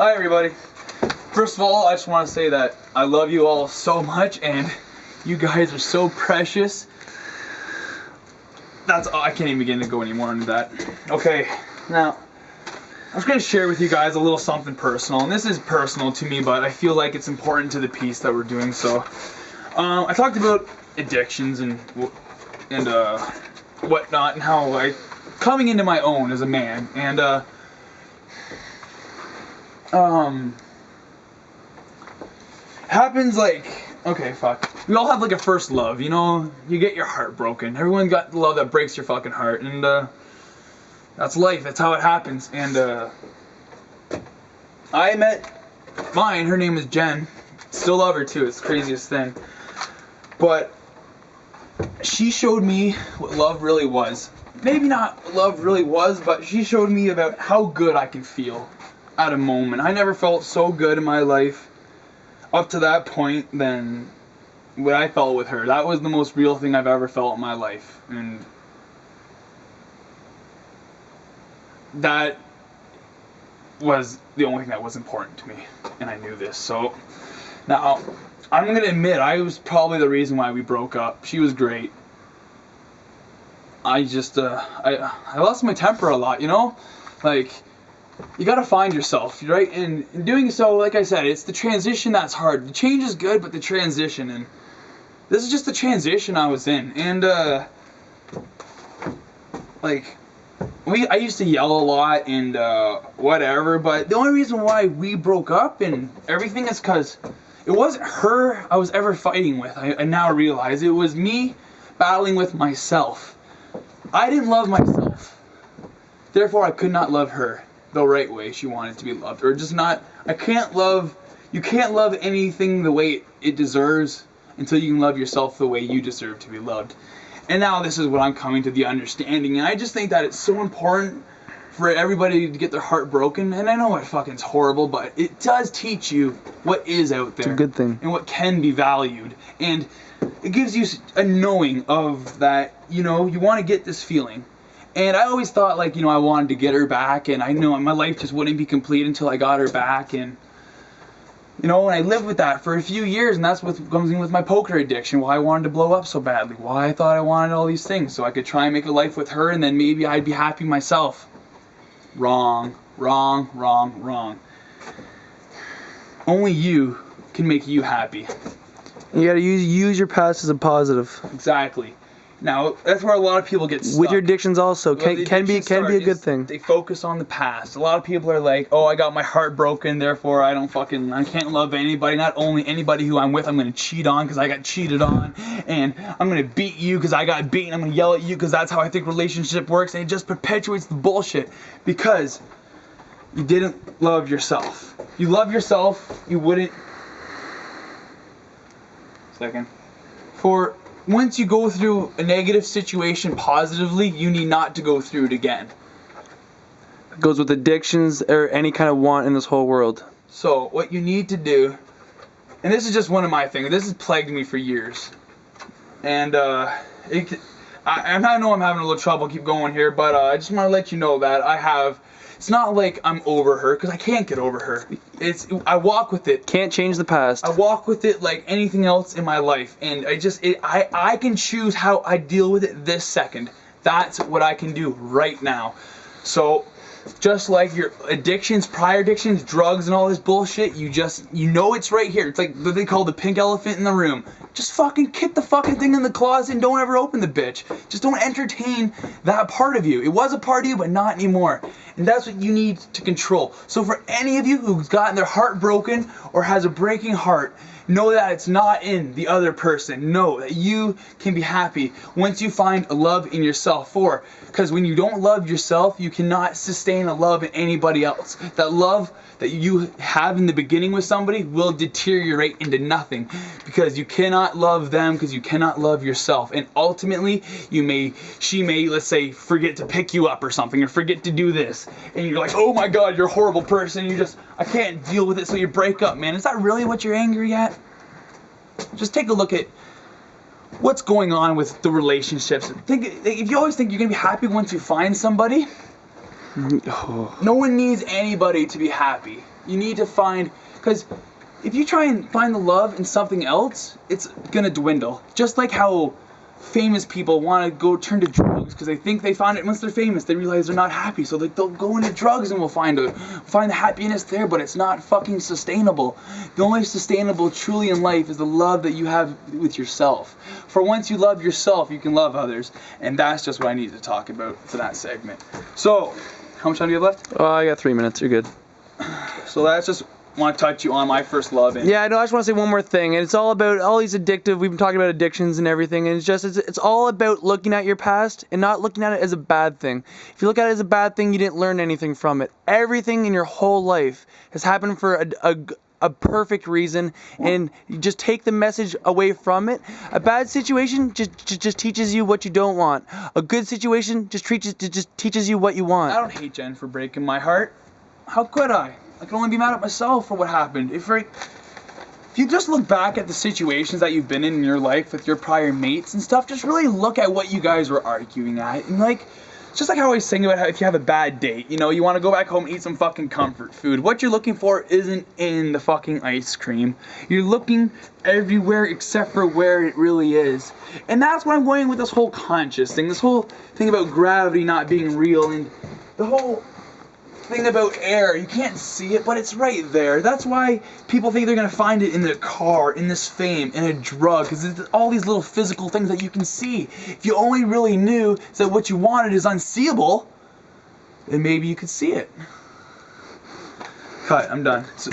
Hi everybody. First of all, I just want to say that I love you all so much and you guys are so precious. I can't even begin to go any more into that. Okay, now I'm just going to share with you guys a little something personal, and this is personal to me, but I feel like it's important to the piece that we're doing. So I talked about addictions and whatnot, and how I coming into my own as a man, and happens like, okay, fuck. We all have like a first love, you know? You get your heart broken. Everyone got love that breaks your fucking heart, and that's life. That's how it happens. And I met mine. Her name is Jen. Still love her too. It's the craziest thing. But she showed me what love really was. Maybe not what love really was, but she showed me about how good I can feel at a moment. I never felt so good in my life up to that point than what I felt with her. That was the most real thing I've ever felt in my life, and that was the only thing that was important to me, and I knew this. So now I'm gonna admit I was probably the reason why we broke up. She was great. I just I lost my temper a lot, you know? Like, you gotta find yourself, right? And in doing so, like I said, it's the transition that's hard. The change is good, but the transition, and this is just the transition I was in. And like, I used to yell a lot and whatever, but the only reason why we broke up and everything is because it wasn't her I was ever fighting with. I now realize it was me battling with myself. I didn't love myself, therefore I could not love her the right way she wanted to be loved, or just not. You can't love anything the way it deserves until you can love yourself the way you deserve to be loved. And now this is what I'm coming to the understanding, and I just think that it's so important for everybody to get their heart broken. And I know it fucking's horrible, but it does teach you what is out there. It's a good thing. And what can be valued, and it gives you a knowing of that, you know, you want to get this feeling. And I always thought, like, you know, I wanted to get her back, and I know my life just wouldn't be complete until I got her back. And, you know, and I lived with that for a few years, and that's what comes in with my poker addiction, why I wanted to blow up so badly, why I thought I wanted all these things, so I could try and make a life with her, and then maybe I'd be happy myself. Wrong, wrong, wrong, wrong. Only you can make you happy. You gotta use your past as a positive. Exactly. Now, that's where a lot of people get stuck. With your addictions also, can be a good thing. They focus on the past. A lot of people are like, oh, I got my heart broken, therefore I can't love anybody. Not only anybody who I'm with, I'm going to cheat on because I got cheated on. And I'm going to beat you because I got beaten. I'm going to yell at you because that's how I think relationship works. And it just perpetuates the bullshit because you didn't love yourself. You love yourself, you wouldn't... Once you go through a negative situation positively, you need not to go through it again. It goes with addictions or any kind of want in this whole world. So what you need to do, and this is just one of my things, this has plagued me for years. And I know I'm having a little trouble keep going here, but I just want to let you know that it's not like I'm over her, because I can't get over her. I walk with it. Can't change the past. I walk with it like anything else in my life, and I can choose how I deal with it this second. That's what I can do right now. So, just like your addictions, prior addictions, drugs, and all this bullshit, you know it's right here. It's like what they call the pink elephant in the room. Just fucking kick the fucking thing in the closet and don't ever open the bitch. Just don't entertain that part of you. It was a part of you, but not anymore. And that's what you need to control. So for any of you who's gotten their heart broken or has a breaking heart, know that it's not in the other person. Know that you can be happy once you find a love in yourself. Because when you don't love yourself, you cannot sustain a love in anybody else. That love that you have in the beginning with somebody will deteriorate into nothing, because you cannot love them because you cannot love yourself. And ultimately, she may, let's say, forget to pick you up or something, or forget to do this, and you're like, oh my god, you're a horrible person, I can't deal with it, so you break up. Man, is that really what you're angry at? Just take a look at what's going on with the relationships. If you always think you're gonna be happy once you find somebody, Oh. No one needs anybody to be happy. You need to find, because if you try and find the love in something else, it's gonna dwindle. Just like how famous people want to go turn to drugs because they think they found it. Once they're famous, they realize they're not happy, so they'll go into drugs and we'll find the happiness there, but it's not fucking sustainable. The only sustainable truly in life is the love that you have with yourself. For once you love yourself, you can love others, and that's just what I need to talk about for that segment. So, how much time do you have left? Oh, I got 3 minutes. You're good. So that's just want to touch you on my first love. And yeah, I know. I just want to say one more thing, and it's all about all these addictive. We've been talking about addictions and everything, and it's all about looking at your past and not looking at it as a bad thing. If you look at it as a bad thing, you didn't learn anything from it. Everything in your whole life has happened for a perfect reason, and you just take the message away from it. A bad situation just teaches you what you don't want. A good situation just teaches you what you want. I don't hate Jen for breaking my heart. How could I? I can only be mad at myself for what happened. If you just look back at the situations that you've been in your life with your prior mates and stuff, just really look at what you guys were arguing at. And like, it's just like how I always sing about how if you have a bad date, you know, you want to go back home and eat some fucking comfort food. What you're looking for isn't in the fucking ice cream. You're looking everywhere except for where it really is. And that's why I'm going with this whole conscious thing, this whole thing about gravity not being real, and the whole thing about air. You can't see it, but it's right there. That's why people think they're gonna find it in their car, in this fame, in a drug, because it's all these little physical things that you can see. If you only really knew that what you wanted is unseeable, then maybe you could see it. Cut. I'm done. Thanks.